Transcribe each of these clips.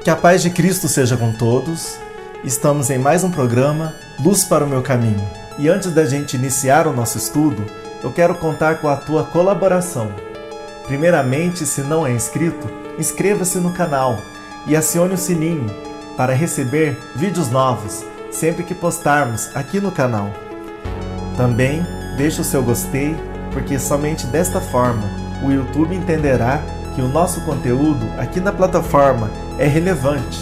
Que a paz de Cristo seja com todos. Estamos em mais um programa Luz para o Meu Caminho. E antes da gente iniciar o nosso estudo, eu quero contar com a tua colaboração. Primeiramente, se não é inscrito, inscreva-se no canal e acione o sininho para receber vídeos novos sempre que postarmos aqui no canal. Também deixe o seu gostei, porque somente desta forma o YouTube entenderá que o nosso conteúdo aqui na plataforma é relevante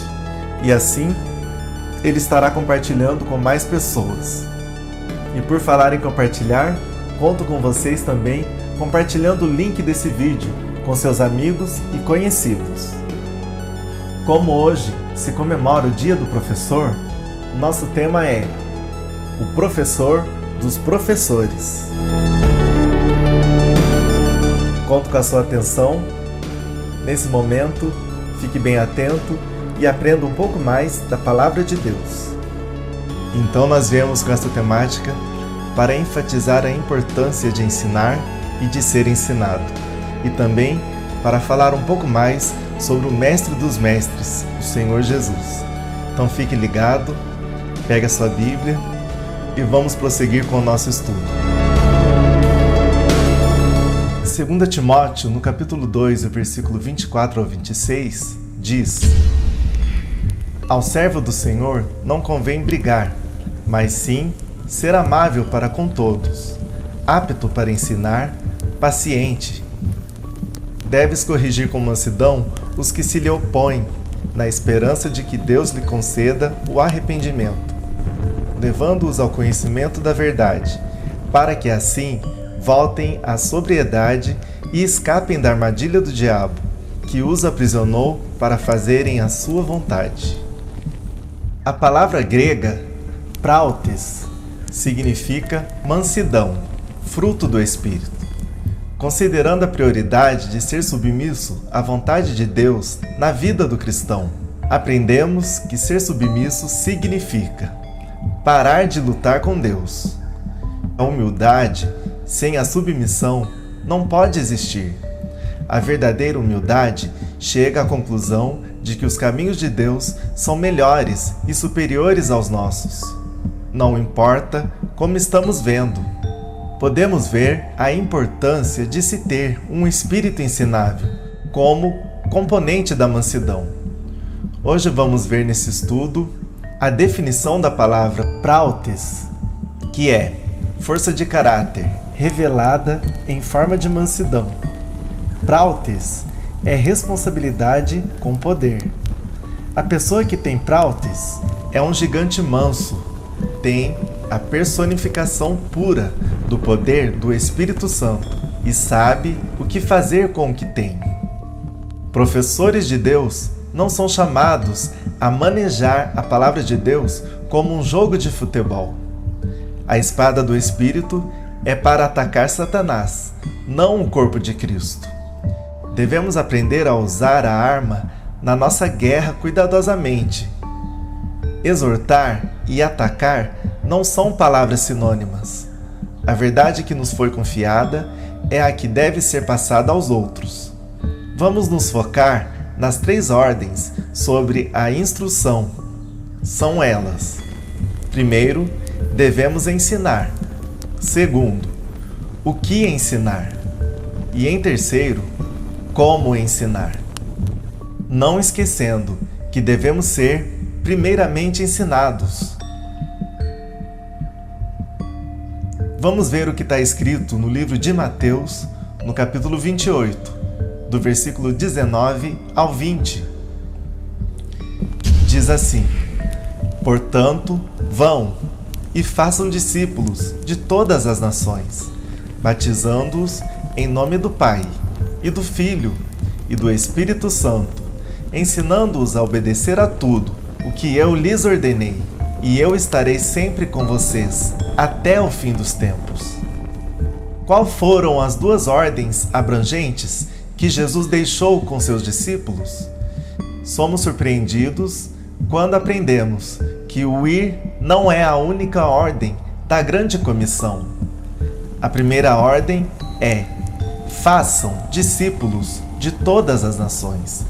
e assim ele estará compartilhando com mais pessoas. E por falar em compartilhar, conto com vocês também compartilhando o link desse vídeo com seus amigos e conhecidos. Como hoje se comemora o Dia do Professor, nosso tema é o professor dos professores. Conto com a sua atenção. Nesse momento, fique bem atento e aprenda um pouco mais da Palavra de Deus. Então nós viemos com esta temática para enfatizar a importância de ensinar e de ser ensinado, e também para falar um pouco mais sobre o Mestre dos Mestres, o Senhor Jesus. Então fique ligado, pegue a sua Bíblia e vamos prosseguir com o nosso estudo. 2 Timóteo, no capítulo 2, o versículo 24 ao 26, diz: Ao servo do Senhor não convém brigar, mas sim ser amável para com todos, apto para ensinar, paciente. Deves corrigir com mansidão os que se lhe opõem, na esperança de que Deus lhe conceda o arrependimento, levando-os ao conhecimento da verdade, para que assim voltem à sobriedade e escapem da armadilha do diabo, que os aprisionou para fazerem a sua vontade. A palavra grega, prautes, significa mansidão, fruto do Espírito. Considerando a prioridade de ser submisso à vontade de Deus na vida do cristão, aprendemos que ser submisso significa parar de lutar com Deus. A humildade sem a submissão não pode existir. A verdadeira humildade chega à conclusão de que os caminhos de Deus são melhores e superiores aos nossos. Não importa como estamos vendo. Podemos ver a importância de se ter um espírito ensinável como componente da mansidão. Hoje vamos ver nesse estudo a definição da palavra prautes, que é força de caráter revelada em forma de mansidão. Prautes é responsabilidade com poder. A pessoa que tem prautes é um gigante manso, tem a personificação pura do poder do Espírito Santo e sabe o que fazer com o que tem. Professores de Deus não são chamados a manejar a palavra de Deus como um jogo de futebol. A espada do Espírito é para atacar Satanás, não o corpo de Cristo. Devemos aprender a usar a arma na nossa guerra cuidadosamente. Exortar e atacar não são palavras sinônimas. A verdade que nos foi confiada é a que deve ser passada aos outros. Vamos nos focar nas 3 ordens sobre a instrução. São elas: primeiro, devemos ensinar. Segundo, o que ensinar? E em terceiro, como ensinar? Não esquecendo que devemos ser primeiramente ensinados. Vamos ver o que está escrito no livro de Mateus, no capítulo 28, do versículo 19 ao 20. Diz assim: Portanto, vão e façam discípulos de todas as nações, batizando-os em nome do Pai, e do Filho, e do Espírito Santo, ensinando-os a obedecer a tudo o que eu lhes ordenei, e eu estarei sempre com vocês, até o fim dos tempos. Qual foram as 2 ordens abrangentes que Jesus deixou com seus discípulos? Somos surpreendidos quando aprendemos que o ir não é a única ordem da grande comissão. A primeira ordem é: façam discípulos de todas as nações.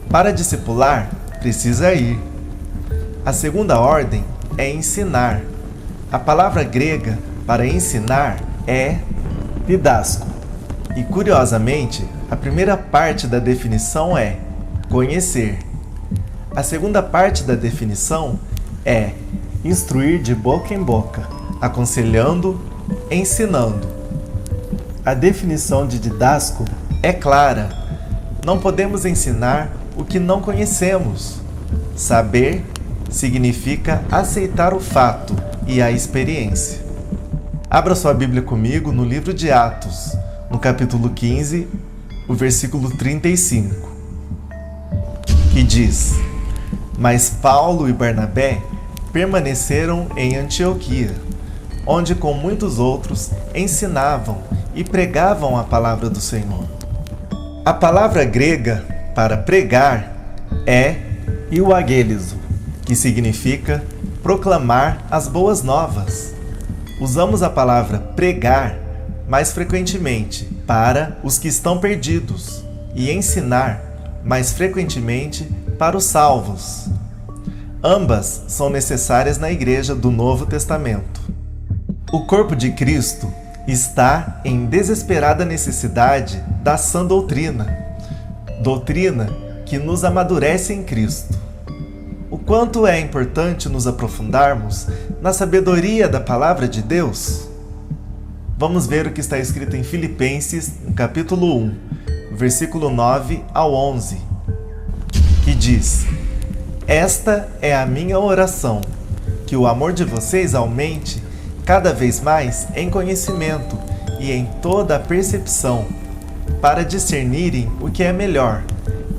Para discipular, precisa ir. A segunda ordem é ensinar. A palavra grega para ensinar é didasco. E curiosamente, a primeira parte da definição é conhecer. A segunda parte da definição é instruir de boca em boca, aconselhando, ensinando. A definição de didasco é clara. Não podemos ensinar o que não conhecemos. Saber significa aceitar o fato e a experiência. Abra sua Bíblia comigo no livro de Atos, no capítulo 15, o versículo 35, que diz: Mas Paulo e Barnabé permaneceram em Antioquia, onde com muitos outros ensinavam e pregavam a palavra do Senhor. A palavra grega para pregar é euagelizo, que significa proclamar as boas novas. Usamos a palavra pregar mais frequentemente para os que estão perdidos e ensinar mais frequentemente para os salvos. Ambas são necessárias na Igreja do Novo Testamento. O corpo de Cristo está em desesperada necessidade da sã doutrina, doutrina que nos amadurece em Cristo. O quanto é importante nos aprofundarmos na sabedoria da Palavra de Deus? Vamos ver o que está escrito em Filipenses, no capítulo 1, versículo 9 ao 11, que diz: Esta é a minha oração, que o amor de vocês aumente cada vez mais em conhecimento e em toda a percepção, para discernirem o que é melhor,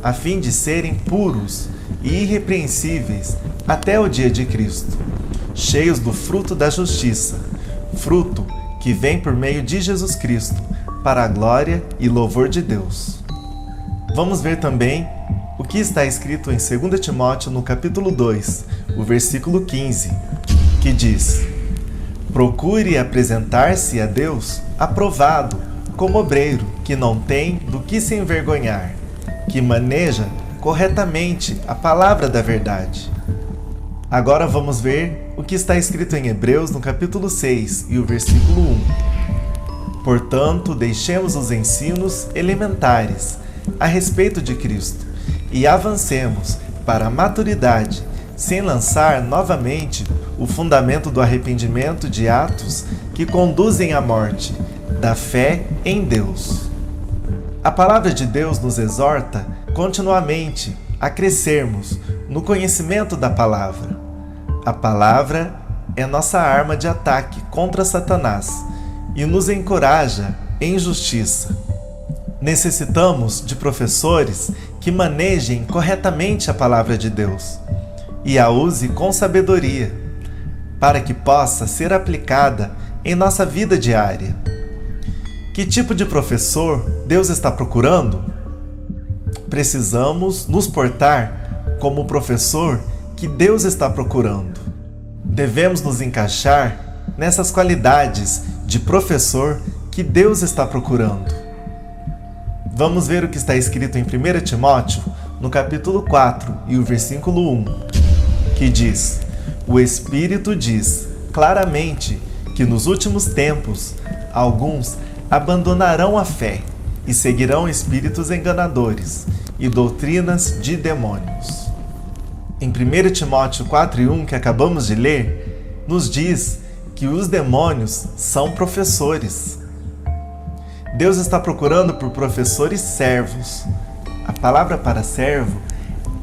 a fim de serem puros e irrepreensíveis até o dia de Cristo, cheios do fruto da justiça, fruto que vem por meio de Jesus Cristo, para a glória e louvor de Deus. Vamos ver também o que está escrito em 2 Timóteo, no capítulo 2, o versículo 15, que diz: Procure apresentar-se a Deus aprovado, como obreiro, que não tem do que se envergonhar, que maneja corretamente a palavra da verdade. Agora vamos ver o que está escrito em Hebreus, no capítulo 6 e o versículo 1. Portanto, deixemos os ensinos elementares a respeito de Cristo e avancemos para a maturidade, sem lançar novamente o fundamento do arrependimento de atos que conduzem à morte, da fé em Deus. A palavra de Deus nos exorta continuamente a crescermos no conhecimento da palavra. A palavra é nossa arma de ataque contra Satanás e nos encoraja em justiça. Necessitamos de professores que manejem corretamente a palavra de Deus e a use com sabedoria, para que possa ser aplicada em nossa vida diária. Que tipo de professor Deus está procurando? Precisamos nos portar como o professor que Deus está procurando. Devemos nos encaixar nessas qualidades de professor que Deus está procurando. Vamos ver o que está escrito em 1 Timóteo, no capítulo 4 e o versículo 1, que diz: O Espírito diz claramente que nos últimos tempos alguns abandonarão a fé e seguirão espíritos enganadores e doutrinas de demônios. Em 1 Timóteo 4:1, que acabamos de ler, nos diz que os demônios são professores. Deus está procurando por professores servos. A palavra para servo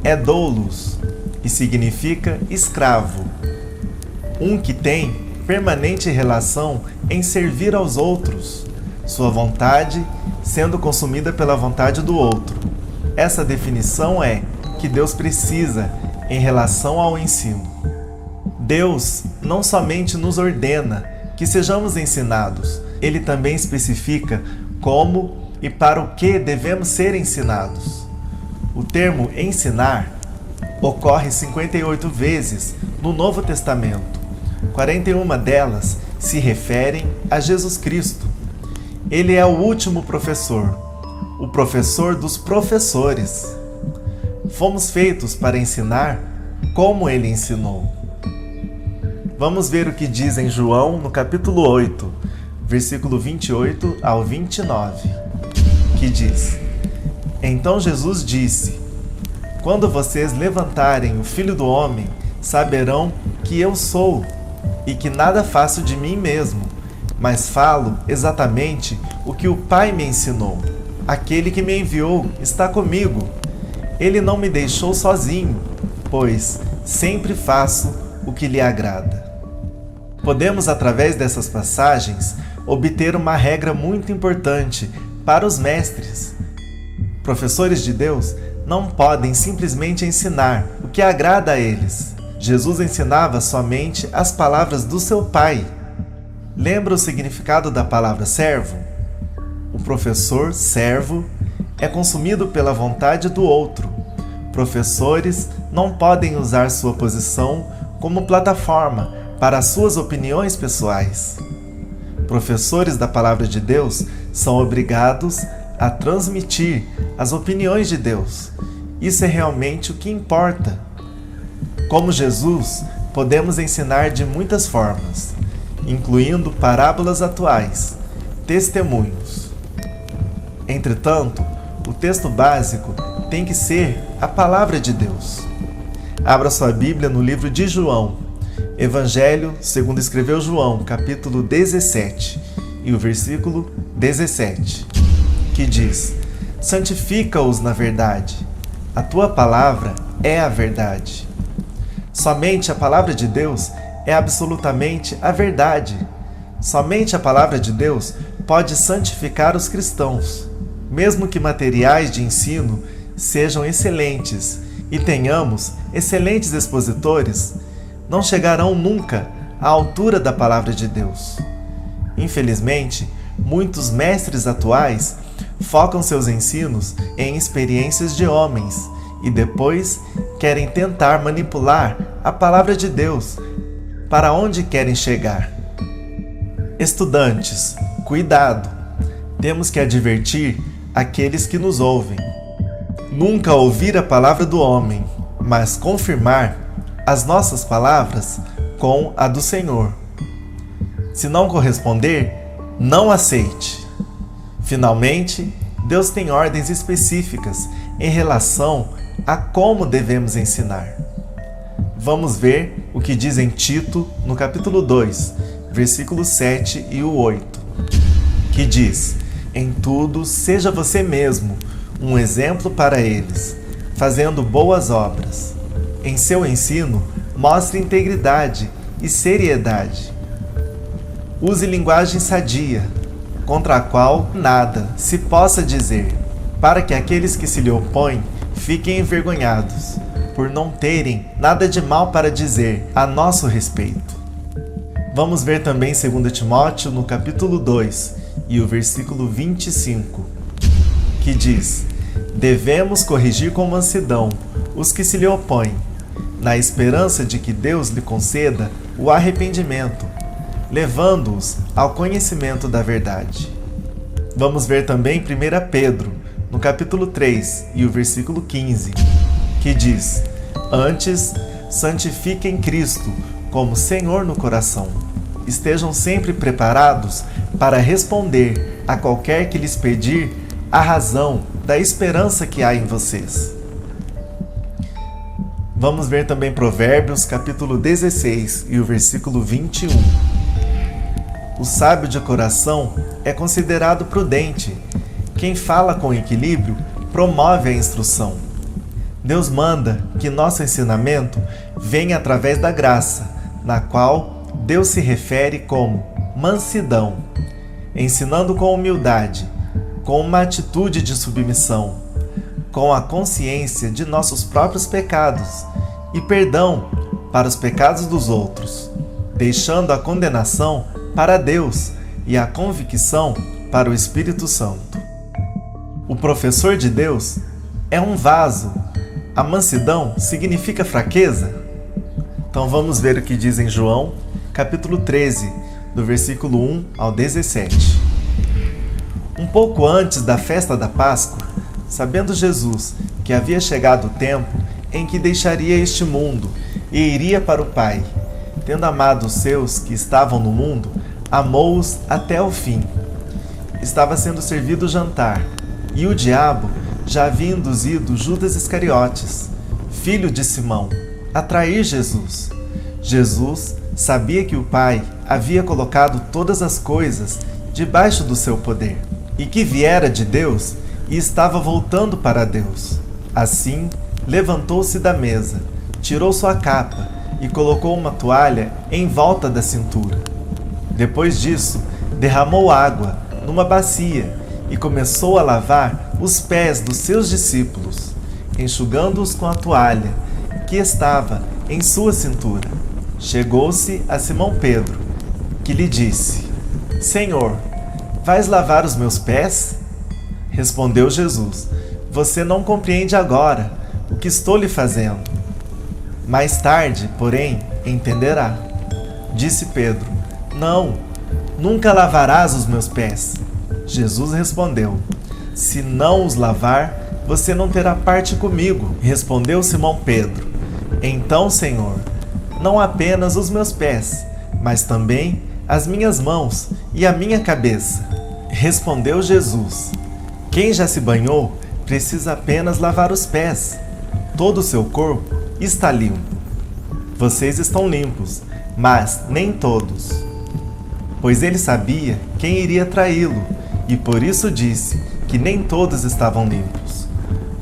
é doulos e significa escravo. Um que tem permanente relação em servir aos outros, sua vontade sendo consumida pela vontade do outro. Essa definição é que Deus precisa em relação ao ensino. Deus não somente nos ordena que sejamos ensinados, Ele também especifica como e para o que devemos ser ensinados. O termo ensinar ocorre 58 vezes no Novo Testamento. 41 delas se referem a Jesus Cristo. Ele é o último professor, o professor dos professores. Fomos feitos para ensinar como ele ensinou. Vamos ver o que diz em João, no capítulo 8, versículo 28 ao 29, que diz: Então Jesus disse: Quando vocês levantarem o Filho do Homem, saberão que eu sou, e que nada faço de mim mesmo, mas falo exatamente o que o Pai me ensinou. Aquele que me enviou está comigo. Ele não me deixou sozinho, pois sempre faço o que lhe agrada. Podemos, através dessas passagens, obter uma regra muito importante para os mestres. Professores de Deus não podem simplesmente ensinar o que agrada a eles. Jesus ensinava somente as palavras do seu Pai. Lembra o significado da palavra servo? O professor servo é consumido pela vontade do outro. Professores não podem usar sua posição como plataforma para suas opiniões pessoais. Professores da palavra de Deus são obrigados a transmitir as opiniões de Deus. Isso é realmente o que importa. Como Jesus, podemos ensinar de muitas formas, incluindo parábolas atuais, testemunhos. Entretanto, o texto básico tem que ser a palavra de Deus. Abra sua Bíblia no livro de João, Evangelho segundo escreveu João, capítulo 17, e o versículo 17, que diz: Santifica-os na verdade, a tua palavra é a verdade. Somente a palavra de Deus é absolutamente a verdade. Somente a palavra de Deus pode santificar os cristãos. Mesmo que materiais de ensino sejam excelentes e tenhamos excelentes expositores, não chegarão nunca à altura da palavra de Deus. Infelizmente, muitos mestres atuais focam seus ensinos em experiências de homens e depois querem tentar manipular a palavra de Deus para onde querem chegar. Estudantes, cuidado! Temos que advertir aqueles que nos ouvem. Nunca ouvir a palavra do homem, mas confirmar as nossas palavras com a do Senhor. Se não corresponder, não aceite. Finalmente, Deus tem ordens específicas em relação a como devemos ensinar. Vamos ver o que diz em Tito, no capítulo 2, versículos 7 e o 8, que diz: Em tudo, seja você mesmo um exemplo para eles, fazendo boas obras. Em seu ensino, mostre integridade e seriedade. Use linguagem sadia, contra a qual nada se possa dizer, para que aqueles que se lhe opõem fiquem envergonhados, por não terem nada de mal para dizer a nosso respeito. Vamos ver também 2 Timóteo, no capítulo 2, e o versículo 25, que diz: Devemos corrigir com mansidão os que se lhe opõem, na esperança de que Deus lhe conceda o arrependimento, levando-os ao conhecimento da verdade. Vamos ver também 1 Pedro, no capítulo 3, e o versículo 15, que diz: Antes, santifiquem Cristo como Senhor no coração. Estejam sempre preparados para responder a qualquer que lhes pedir a razão da esperança que há em vocês. Vamos ver também Provérbios, capítulo 16, e o versículo 21. O sábio de coração é considerado prudente. Quem fala com equilíbrio promove a instrução. Deus manda que nosso ensinamento venha através da graça, na qual Deus se refere como mansidão, ensinando com humildade, com uma atitude de submissão, com a consciência de nossos próprios pecados e perdão para os pecados dos outros, deixando a condenação para Deus e a convicção para o Espírito Santo. O professor de Deus é um vaso. A mansidão significa fraqueza? Então vamos ver o que diz em João, capítulo 13, do versículo 1 ao 17. Um pouco antes da festa da Páscoa, Sabendo Jesus que havia chegado o tempo em que deixaria este mundo e iria para o Pai, tendo amado os seus que estavam no mundo, amou-os até o fim. Estava sendo servido o jantar, e o diabo já havia induzido Judas Iscariotes, filho de Simão, a trair Jesus. Jesus sabia que o Pai havia colocado todas as coisas debaixo do seu poder, e que viera de Deus e estava voltando para Deus. Assim, levantou-se da mesa, tirou sua capa e colocou uma toalha em volta da cintura. Depois disso, derramou água numa bacia e começou a lavar os pés dos seus discípulos, enxugando-os com a toalha que estava em sua cintura. Chegou-se a Simão Pedro, que lhe disse: Senhor, vais lavar os meus pés? Respondeu Jesus: Você não compreende agora o que estou lhe fazendo. Mais tarde, porém, entenderá. Disse Pedro: Não, nunca lavarás os meus pés. Jesus respondeu: Se não os lavar, você não terá parte comigo. Respondeu Simão Pedro: Então, Senhor, não apenas os meus pés, mas também as minhas mãos e a minha cabeça. Respondeu Jesus: Quem já se banhou precisa apenas lavar os pés. Todo o seu corpo está limpo. Vocês estão limpos, mas nem todos. Pois ele sabia quem iria traí-lo, e por isso disse que nem todos estavam limpos.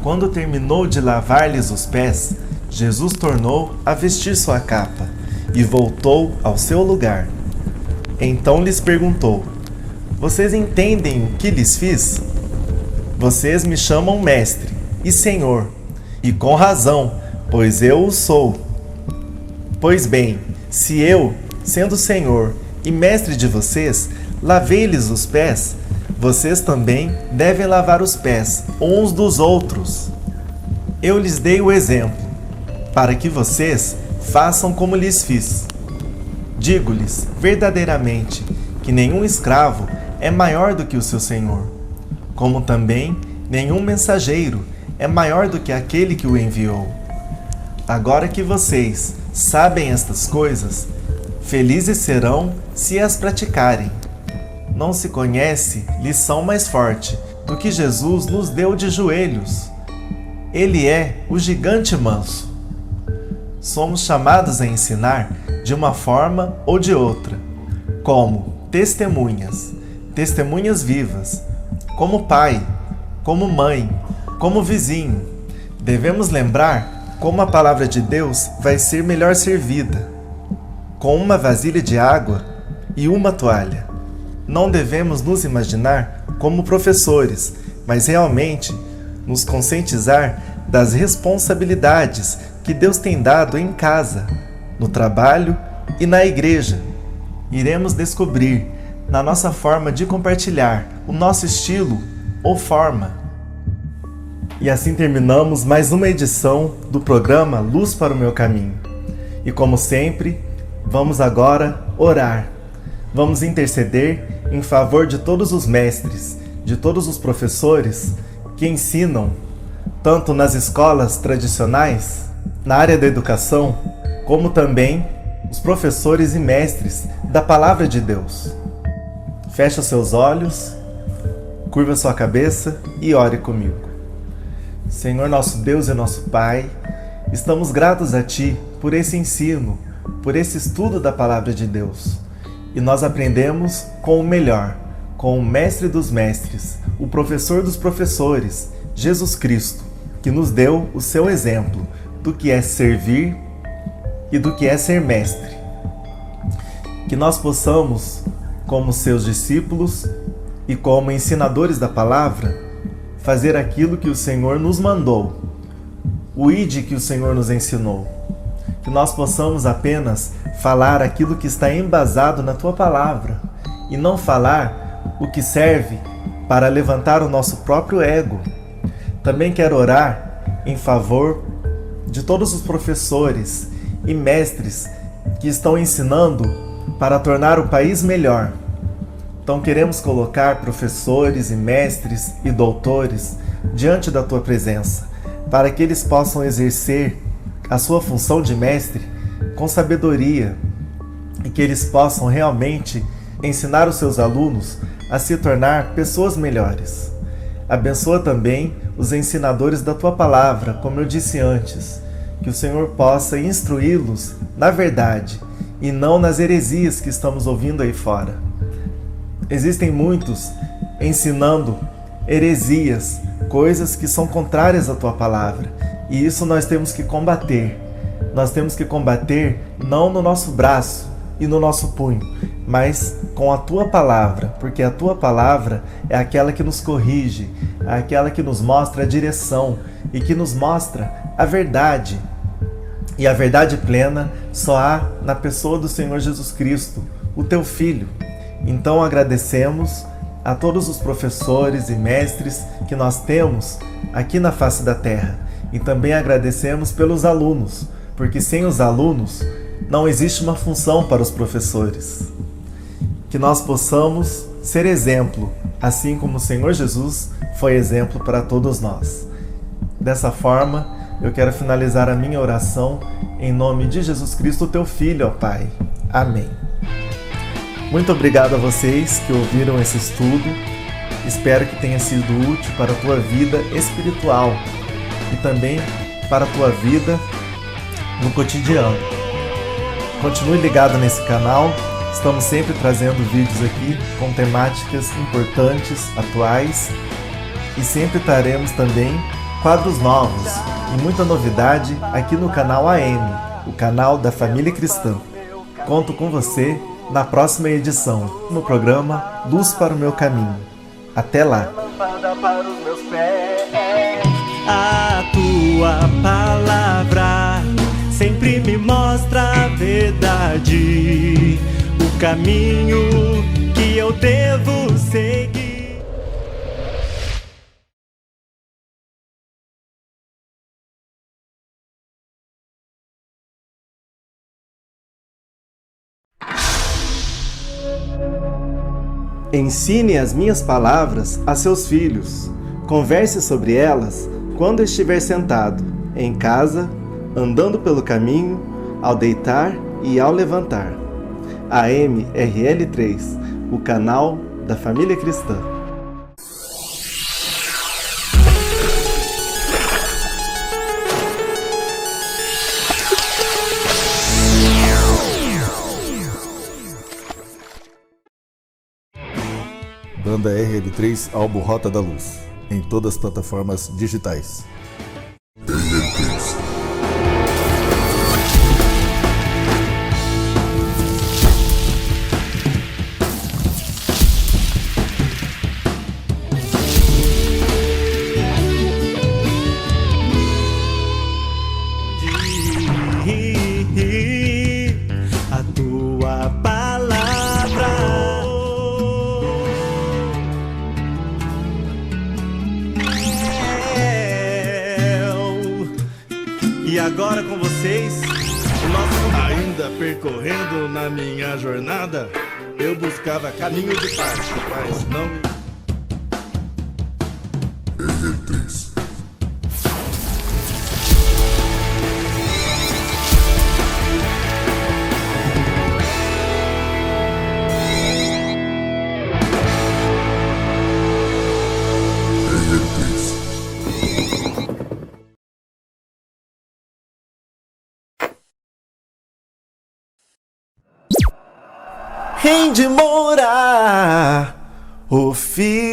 Quando terminou de lavar-lhes os pés, Jesus tornou a vestir sua capa e voltou ao seu lugar. Então lhes perguntou: Vocês entendem o que lhes fiz? Vocês me chamam mestre e senhor, e com razão, pois eu o sou. Pois bem, se eu, sendo senhor e mestre de vocês, lavei-lhes os pés, vocês também devem lavar os pés uns dos outros. Eu lhes dei o exemplo, para que vocês façam como lhes fiz. Digo-lhes verdadeiramente que nenhum escravo é maior do que o seu senhor, como também nenhum mensageiro é maior do que aquele que o enviou. Agora que vocês sabem estas coisas, felizes serão se as praticarem. Não se conhece lição mais forte do que Jesus nos deu de joelhos. Ele é o gigante manso. Somos chamados a ensinar de uma forma ou de outra, como testemunhas, testemunhas vivas, como pai, como mãe, como vizinho. Devemos lembrar como a palavra de Deus vai ser melhor servida, com uma vasilha de água e uma toalha. Não devemos nos imaginar como professores, mas realmente nos conscientizar das responsabilidades que Deus tem dado em casa, no trabalho e na igreja. Iremos descobrir, na nossa forma de compartilhar, o nosso estilo ou forma. E assim terminamos mais uma edição do programa Luz para o Meu Caminho. E como sempre, vamos agora orar. Vamos interceder em favor de todos os mestres, de todos os professores que ensinam, tanto nas escolas tradicionais, na área da educação, como também os professores e mestres da Palavra de Deus. Feche os seus olhos, curva sua cabeça e ore comigo. Senhor nosso Deus e nosso Pai, estamos gratos a Ti por esse ensino, por esse estudo da Palavra de Deus. E nós aprendemos com o melhor, com o Mestre dos Mestres, o Professor dos Professores, Jesus Cristo, que nos deu o seu exemplo do que é servir e do que é ser mestre. Que nós possamos, como seus discípulos e como ensinadores da palavra, fazer aquilo que o Senhor nos mandou, o ide que o Senhor nos ensinou. Que nós possamos apenas falar aquilo que está embasado na Tua palavra e não falar o que serve para levantar o nosso próprio ego. Também quero orar em favor de todos os professores e mestres que estão ensinando para tornar o país melhor. Então queremos colocar professores e mestres e doutores diante da tua presença, para que eles possam exercer a sua função de mestre com sabedoria e que eles possam realmente ensinar os seus alunos a se tornar pessoas melhores. Abençoa também os ensinadores da tua palavra, como eu disse antes, que o Senhor possa instruí-los na verdade e não nas heresias que estamos ouvindo aí fora. Existem muitos ensinando heresias, coisas que são contrárias à tua palavra, e isso nós temos que combater. Nós temos que combater não no nosso braço e no nosso punho, mas com a tua palavra, porque a tua palavra é aquela que nos corrige, é aquela que nos mostra a direção e que nos mostra a verdade. E a verdade plena só há na pessoa do Senhor Jesus Cristo, o teu Filho. Então agradecemos a todos os professores e mestres que nós temos aqui na face da terra. E também agradecemos pelos alunos, porque sem os alunos não existe uma função para os professores. Que nós possamos ser exemplo, assim como o Senhor Jesus foi exemplo para todos nós. Dessa forma, eu quero finalizar a minha oração em nome de Jesus Cristo, teu Filho, ó Pai. Amém. Muito obrigado a vocês que ouviram esse estudo. Espero que tenha sido útil para a tua vida espiritual e também para a tua vida no cotidiano. Continue ligado nesse canal. Estamos sempre trazendo vídeos aqui com temáticas importantes, atuais, e sempre traremos também quadros novos e muita novidade aqui no canal AM, o canal da Família Cristã. Conto com você na próxima edição, no programa Luz para o Meu Caminho. Até lá! A tua palavra sempre me mostra a verdade, o caminho que eu devo seguir. Ensine as minhas palavras a seus filhos. Converse sobre elas quando estiver sentado, em casa, andando pelo caminho, ao deitar e ao levantar. AMRL3, o canal da Família Cristã. Banda RL3 álbum Rota da Luz, em todas as plataformas digitais. A tua palavra e agora com vocês, o nosso... Ainda percorrendo na minha jornada, eu buscava caminho de paz, mas não me... Rende Moura Oficial.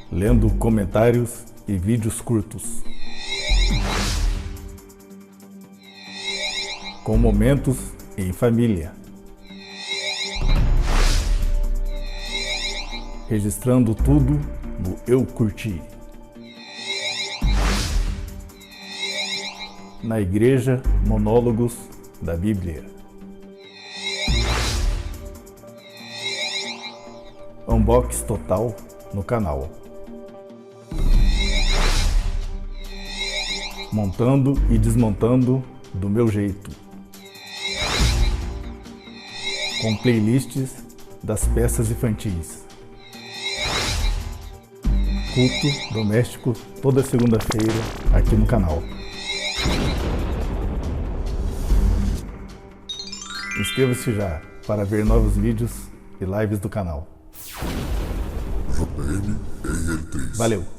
Lendo comentários e vídeos curtos, com momentos em família, registrando tudo no Eu Curti, na Igreja Monólogos da Bíblia. Unbox total no canal. Montando e desmontando do meu jeito, com playlists das peças infantis. Culto doméstico toda segunda-feira aqui no canal. Inscreva-se já para ver novos vídeos e lives do canal. JM RL3. Valeu!